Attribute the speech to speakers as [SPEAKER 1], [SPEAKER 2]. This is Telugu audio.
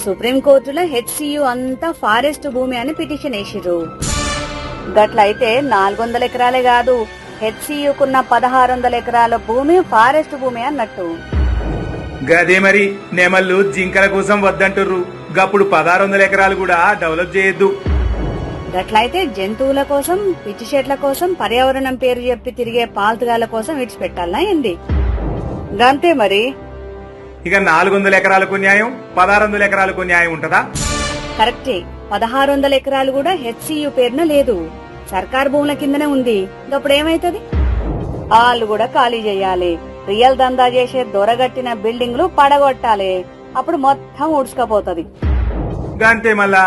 [SPEAKER 1] సుప్రీంకోర్టులో హెచ్సియు అంతా ఫారెస్ట్ భూమి అని పిటిషన్ వేసిర్రు. గట్లయితే 400 ఎకరాలే కాదు, హెచ్సియుకున్న 1600 ఎకరాల భూమి ఫారెస్ట్ భూమి అన్నట్టు.
[SPEAKER 2] గదే మరి నెమళ్ళు జింకల కోసం వద్దంటుర్రు, గప్పుడు 1600 ఎకరాలు కూడా డెవలప్ చేయొద్దు.
[SPEAKER 1] గట్లయితే జంతువుల కోసం, పిచ్చి చెట్ల కోసం, పర్యావరణం పేరు చెప్పి తిరిగే పాల్తుగాల కోసం విడిచిపెట్టాలనా ఏంది? గంతే మరి.
[SPEAKER 2] ఇక 400 ఎకరాలకు న్యాయం, 1600 ఎకరాలకు న్యాయం ఉంటదా?
[SPEAKER 1] కరెక్టే. 1600 ఎకరాలు కూడా హెచ్సియు పేరున లేదు, సర్కార్ భూముల కిందనే ఉంది. అప్పుడు ఏమైతుంది? వాళ్ళు కూడా ఖాళీ చేయాలి, రియల్ దందా చేసే దొరగట్టిన బిల్డింగ్లు పడగొట్టాలి. అప్పుడు మొత్తం ఊడ్చుకపోతుంది.
[SPEAKER 2] గంతే మళ్ళా.